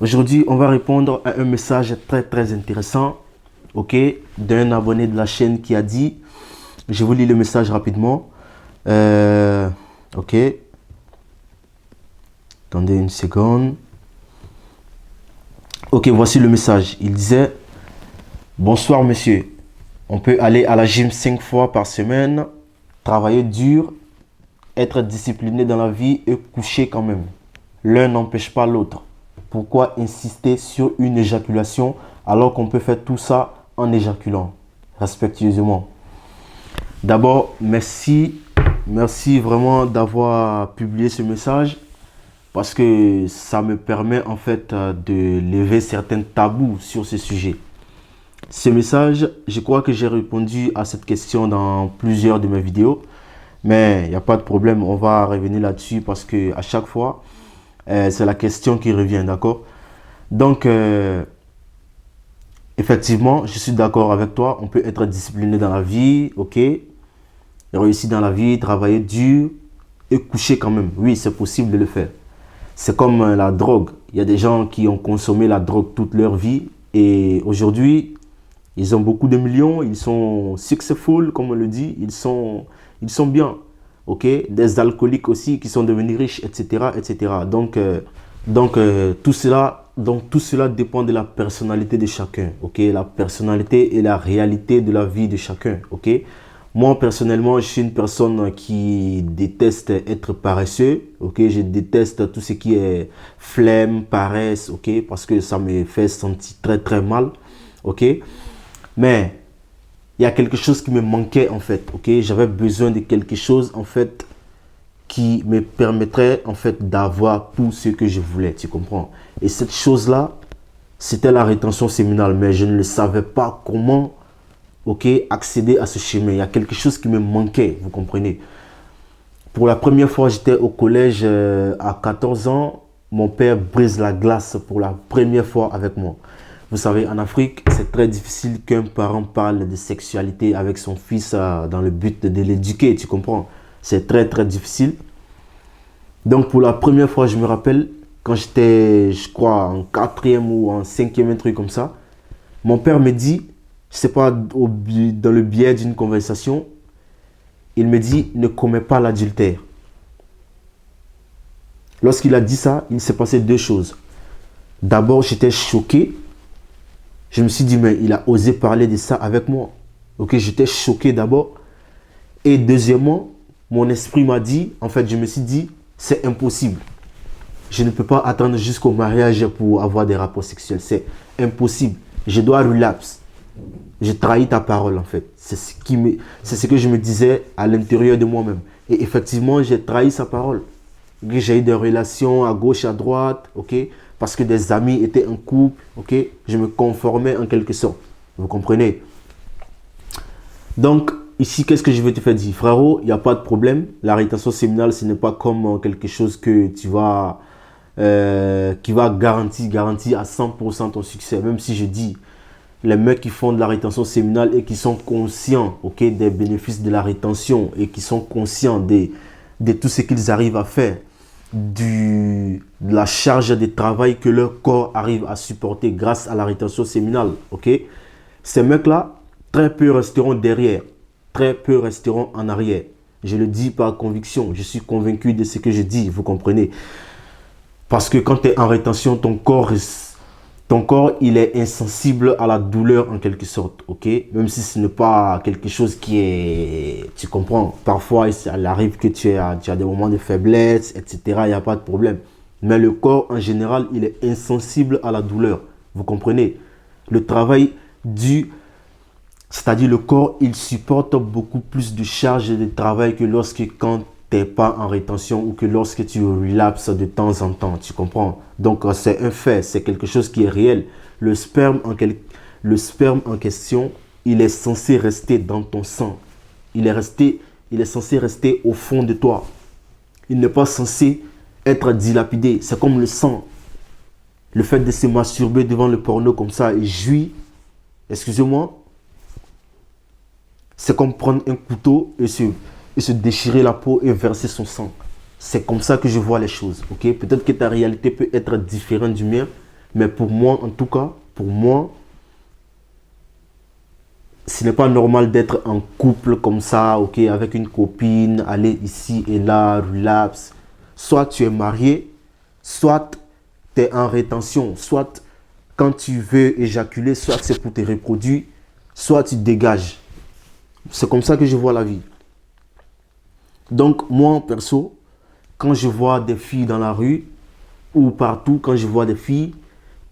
Aujourd'hui, on va répondre à un message très intéressant, ok, d'un abonné de la chaîne qui a dit, je vous lis le message rapidement. Ok, attendez une seconde. Ok, voici le message. Il disait, bonsoir monsieur, on peut aller à la gym 5 fois par semaine, travailler dur, être discipliné dans la vie et coucher quand même. L'un n'empêche pas l'autre. Pourquoi insister sur une éjaculation alors qu'on peut faire tout ça en éjaculant respectueusement? D'abord, merci vraiment d'avoir publié ce message parce que ça me permet en fait de lever certains tabous sur ce sujet. Ce message, je crois que j'ai répondu à cette question dans plusieurs de mes vidéos, mais il n'y a pas de problème, on va revenir là-dessus parce que à chaque fois, c'est la question qui revient, d'accord? Donc, effectivement, je suis d'accord avec toi. On peut être discipliné dans la vie, ok? Réussir dans la vie, travailler dur et coucher quand même. Oui, c'est possible de le faire. C'est comme la drogue. Il y a des gens qui ont consommé la drogue toute leur vie et aujourd'hui, ils ont beaucoup de millions, ils sont successful, comme on le dit, ils sont bien. Ok, des alcooliques aussi qui sont devenus riches, etc. etc. Donc tout cela dépend de la personnalité de chacun. Ok, la personnalité et la réalité de la vie de chacun. Ok, moi personnellement, je suis une personne qui déteste être paresseux. Ok, je déteste tout ce qui est flemme, paresse. Ok, parce que ça me fait sentir très mal. Ok, mais il y a quelque chose qui me manquait en fait, ok? J'avais besoin de quelque chose en fait qui me permettrait en fait d'avoir tout ce que je voulais, tu comprends? Et cette chose-là, c'était la rétention séminale, mais je ne le savais pas comment, ok, accéder à ce chemin. Il y a quelque chose qui me manquait, vous comprenez? Pour la première fois, j'étais au collège à 14 ans, mon père brise la glace pour la première fois avec moi. Vous savez, en Afrique, c'est très difficile qu'un parent parle de sexualité avec son fils dans le but de l'éduquer, tu comprends? C'est très difficile. Donc, pour la première fois, je me rappelle, quand j'étais, je crois, en quatrième ou en cinquième, un truc comme ça, mon père me dit, je sais pas, dans le biais d'une conversation, il me dit, ne commets pas l'adultère. Lorsqu'il a dit ça, il s'est passé deux choses. D'abord, j'étais choqué. Je me suis dit, mais il a osé parler de ça avec moi. Ok, j'étais choqué d'abord. Et deuxièmement, mon esprit m'a dit, en fait, je me suis dit, c'est impossible. Je ne peux pas attendre jusqu'au mariage pour avoir des rapports sexuels. C'est impossible. Je dois relapse. J'ai trahi ta parole, en fait. C'est ce que je me disais à l'intérieur de moi-même. Et effectivement, j'ai trahi sa parole. J'ai eu des relations à gauche, à droite, ok? Parce que des amis étaient en couple, ok? Je me conformais en quelque sorte. Vous comprenez? Donc, ici, qu'est-ce que je vais te faire dire? Frérot, il n'y a pas de problème. La rétention séminale, ce n'est pas comme quelque chose que tu vas, qui va garantir à 100% ton succès. Même si je dis, les mecs qui font de la rétention séminale et qui sont conscients, ok, des bénéfices de la rétention et qui sont conscients de tout ce qu'ils arrivent à faire, de la charge de travail que leur corps arrive à supporter grâce à la rétention séminale, ok? Ces mecs-là, très peu resteront derrière, très peu resteront en arrière. Je le dis par conviction, je suis convaincu de ce que je dis, vous comprenez? Parce que quand tu es en rétention, ton corps, il est insensible à la douleur en quelque sorte, ok? Même si ce n'est pas quelque chose qui est... Tu comprends? Parfois, il arrive que tu as des moments de faiblesse, etc. Il n'y a pas de problème. Mais le corps, en général, il est insensible à la douleur. Vous comprenez? Le travail c'est-à-dire le corps, il supporte beaucoup plus de charge de travail que quand tu n'es pas en rétention ou que lorsque tu relapses de temps en temps, tu comprends? Donc c'est un fait, c'est quelque chose qui est réel. Le sperme en question, il est censé rester dans ton sang. Il est censé rester au fond de toi. Il n'est pas censé être dilapidé. C'est comme le sang. Le fait de se masturber devant le porno comme ça et jouir, excusez-moi, c'est comme prendre un couteau et se déchirer la peau et verser son sang. C'est comme ça que je vois les choses. Ok? Peut-être que ta réalité peut être différente du mien, Mais pour moi, en tout cas, pour moi, ce n'est pas normal d'être en couple comme ça, ok, avec une copine, aller ici et là, relapse. Soit tu es marié, soit tu es en rétention, soit quand tu veux éjaculer, soit c'est pour te reproduire, soit tu dégages. C'est comme ça que je vois la vie. Donc, moi, perso, quand je vois des filles dans la rue ou partout, quand je vois des filles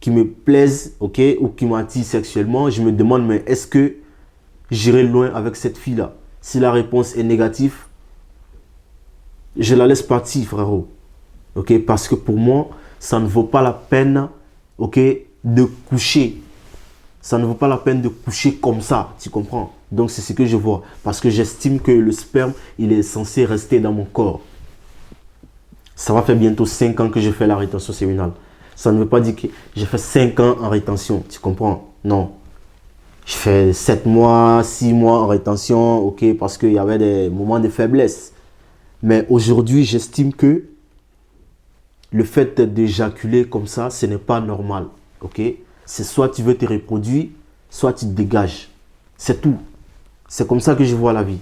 qui me plaisent, ok, ou qui m'attirent sexuellement, je me demande, mais est-ce que j'irai loin avec cette fille-là? Si la réponse est négative, je la laisse partir, frérot. Ok, parce que pour moi, ça ne vaut pas la peine, ok, de coucher. Ça ne vaut pas la peine de coucher comme ça, tu comprends? Donc c'est ce que je vois. Parce que j'estime que le sperme, il est censé rester dans mon corps. Ça va faire bientôt 5 ans que je fais la rétention séminale. Ça ne veut pas dire que j'ai fait 5 ans en rétention, tu comprends? Non. Je fais 7 mois, 6 mois en rétention, ok, parce qu'il y avait des moments de faiblesse. Mais aujourd'hui, j'estime que le fait d'éjaculer comme ça, ce n'est pas normal, ok? C'est soit tu veux te reproduire, soit tu te dégages. C'est tout. C'est comme ça que je vois la vie.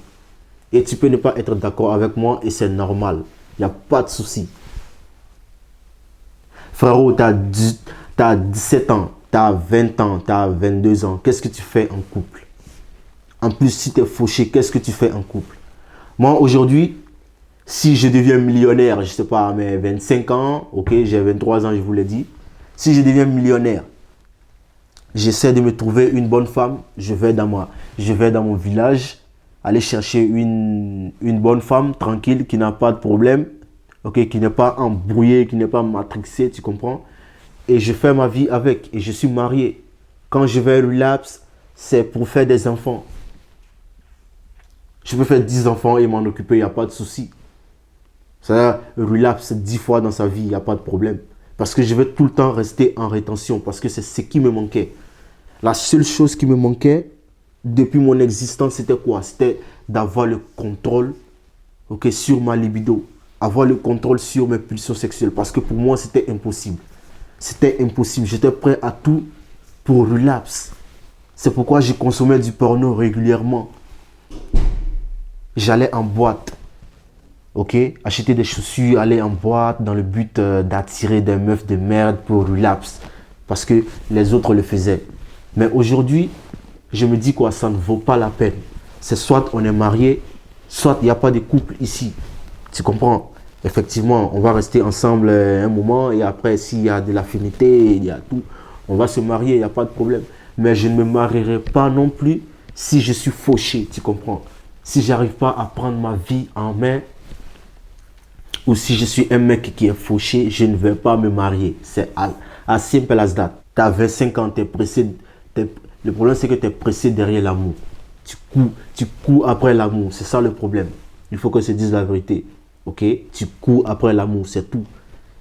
Et tu peux ne pas être d'accord avec moi et c'est normal. Il n'y a pas de souci. Frérot, tu as 17 ans, tu as 20 ans, tu as 22 ans. Qu'est-ce que tu fais en couple? En plus, si tu es fauché, qu'est-ce que tu fais en couple? Moi, aujourd'hui, si je deviens millionnaire, je ne sais pas, à mes 25 ans, ok, j'ai 23 ans, je vous l'ai dit. Si je deviens millionnaire, j'essaie de me trouver une bonne femme, je vais dans mon village, aller chercher une bonne femme tranquille qui n'a pas de problème, ok, qui n'est pas embrouillée, qui n'est pas matrixée, tu comprends? Et je fais ma vie avec, et je suis marié. Quand je vais relapse, c'est pour faire des enfants. Je peux faire 10 enfants et m'en occuper, il n'y a pas de souci. Ça relapse 10 fois dans sa vie, il n'y a pas de problème. Parce que je vais tout le temps rester en rétention, parce que c'est ce qui me manquait. La seule chose qui me manquait depuis mon existence, c'était quoi? C'était d'avoir le contrôle, ok, sur ma libido. Avoir le contrôle sur mes pulsions sexuelles. Parce que pour moi, c'était impossible. C'était impossible. J'étais prêt à tout pour relapse. C'est pourquoi je consommais du porno régulièrement. J'allais en boîte. Ok, acheter des chaussures, aller en boîte dans le but d'attirer des meufs de merde pour relapse. Parce que les autres le faisaient. Mais aujourd'hui, je me dis quoi, ça ne vaut pas la peine. C'est soit on est marié, soit il n'y a pas de couple ici. Tu comprends? Effectivement, on va rester ensemble un moment et après, s'il y a de l'affinité, il y a tout, on va se marier, il n'y a pas de problème. Mais je ne me marierai pas non plus si je suis fauché, tu comprends? Si j'arrive pas à prendre ma vie en main, ou si je suis un mec qui est fauché, je ne vais pas me marier. C'est as simple as that. Tu as 25 ans, tu es pressé. Le problème, c'est que tu es pressé derrière l'amour. Tu cours après l'amour. C'est ça le problème. Il faut que je te dise la vérité. Ok? Tu cours après l'amour, c'est tout.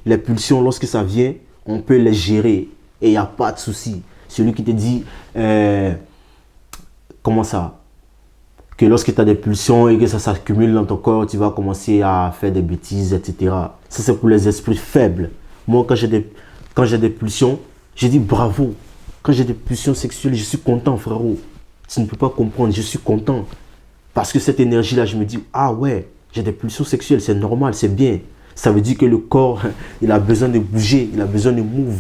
Les pulsions, lorsque ça vient, on peut les gérer. Et il n'y a pas de souci. Celui qui te dit, comment ça? Que lorsque tu as des pulsions et que ça s'accumule dans ton corps, tu vas commencer à faire des bêtises, etc. Ça, c'est pour les esprits faibles. Moi, quand j'ai des pulsions, je dis bravo. Quand j'ai des pulsions sexuelles, je suis content, frérot. Tu ne peux pas comprendre, je suis content. Parce que cette énergie-là, je me dis, ah ouais, j'ai des pulsions sexuelles, c'est normal, c'est bien. Ça veut dire que le corps, il a besoin de bouger, il a besoin de move.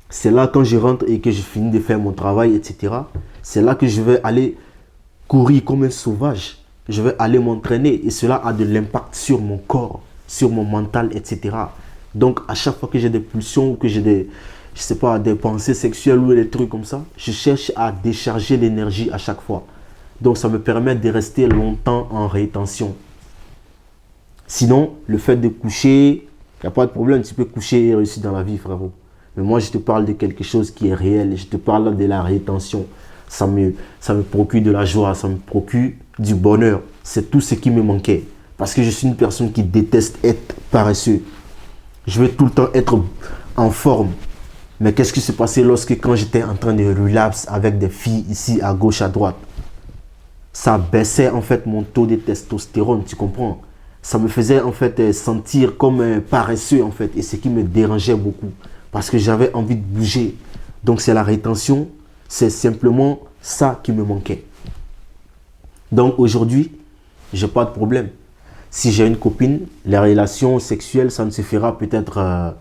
C'est là, quand je rentre et que je finis de faire mon travail, etc., c'est là que je vais aller courir comme un sauvage. Je vais aller m'entraîner et cela a de l'impact sur mon corps, sur mon mental, etc. Donc, à chaque fois que j'ai des pulsions ou que j'ai des, je sais pas, des pensées sexuelles ou des trucs comme ça, je cherche à décharger l'énergie à chaque fois. Donc, ça me permet de rester longtemps en rétention. Sinon, le fait de coucher, il n'y a pas de problème. Tu peux coucher et réussir dans la vie, frérot. Mais moi, je te parle de quelque chose qui est réel. Je te parle de la rétention. Ça me procure de la joie, ça me procure du bonheur. C'est tout ce qui me manquait. Parce que je suis une personne qui déteste être paresseux. Je veux tout le temps être en forme. Mais qu'est-ce qui s'est passé quand j'étais en train de relapse avec des filles ici à gauche, à droite? Ça baissait en fait mon taux de testostérone, tu comprends? Ça me faisait en fait sentir comme un paresseux en fait. Et ce qui me dérangeait beaucoup. Parce que j'avais envie de bouger. Donc c'est la rétention, c'est simplement ça qui me manquait. Donc aujourd'hui, j'ai pas de problème. Si j'ai une copine, les relations sexuelles, ça ne se fera peut-être...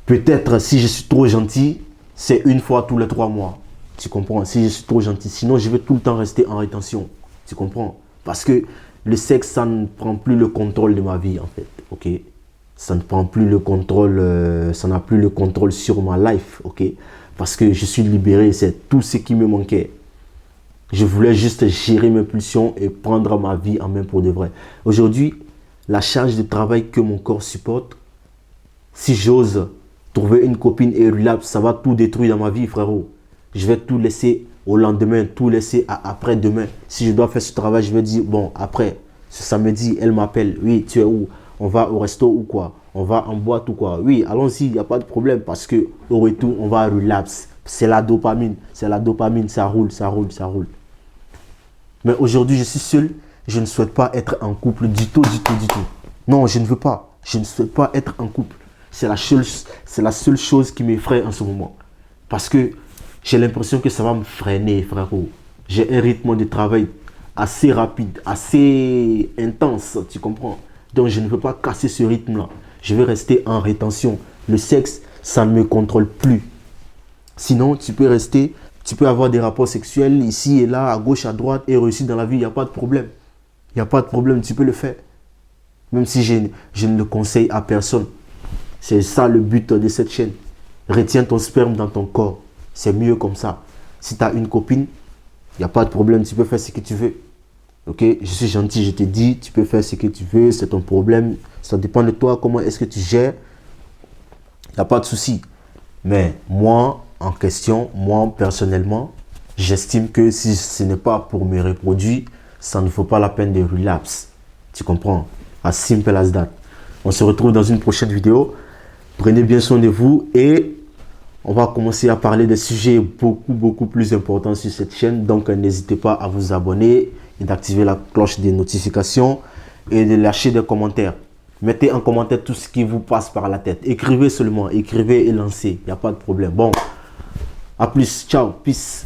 peut-être si je suis trop gentil, c'est une fois tous les 3 mois. Tu comprends? Si je suis trop gentil. Sinon, je vais tout le temps rester en rétention. Tu comprends? Parce que le sexe, ça ne prend plus le contrôle de ma vie, en fait. Ok? Ça ne prend plus le contrôle, ça n'a plus le contrôle sur ma life. Ok? Parce que je suis libéré, c'est tout ce qui me manquait. Je voulais juste gérer mes pulsions et prendre ma vie en main pour de vrai. Aujourd'hui, la charge de travail que mon corps supporte, si j'ose trouver une copine et relapse, ça va tout détruire dans ma vie, frérot. Je vais tout laisser au lendemain, tout laisser à après-demain. Si je dois faire ce travail, je vais dire, bon, après, ce samedi, elle m'appelle. Oui, tu es où? On va au resto ou quoi? On va en boîte ou quoi? Oui, allons-y, il n'y a pas de problème parce que au retour, on va relapse. C'est la dopamine, ça roule, ça roule, ça roule. Mais aujourd'hui, je suis seul, je ne souhaite pas être en couple du tout, du tout, du tout. Non, je ne veux pas. Je ne souhaite pas être en couple. C'est la seule chose qui m'effraie en ce moment. Parce que j'ai l'impression que ça va me freiner, frérot. J'ai un rythme de travail assez rapide, assez intense, tu comprends? Donc je ne veux pas casser ce rythme-là. Je vais rester en rétention. Le sexe, ça ne me contrôle plus. Sinon, tu peux avoir des rapports sexuels ici et là, à gauche, à droite, et réussir dans la vie, il n'y a pas de problème. Il n'y a pas de problème, tu peux le faire. Même si je ne le conseille à personne. C'est ça le but de cette chaîne. Retiens ton sperme dans ton corps. C'est mieux comme ça. Si tu as une copine, il n'y a pas de problème, tu peux faire ce que tu veux. Ok, je suis gentil, je te dis, tu peux faire ce que tu veux, c'est ton problème. Ça dépend de toi, comment est-ce que tu gères. Il n'y a pas de souci. Mais moi, en question, moi personnellement, j'estime que si ce n'est pas pour me reproduire, ça ne vaut pas la peine de relapse. Tu comprends? As simple as that. On se retrouve dans une prochaine vidéo. Prenez bien soin de vous et on va commencer à parler des sujets beaucoup plus importants sur cette chaîne. Donc n'hésitez pas à vous abonner et d'activer la cloche des notifications et de lâcher des commentaires. Mettez en commentaire tout ce qui vous passe par la tête. Écrivez seulement, écrivez et lancez. Il n'y a pas de problème. Bon, à plus. Ciao. Peace.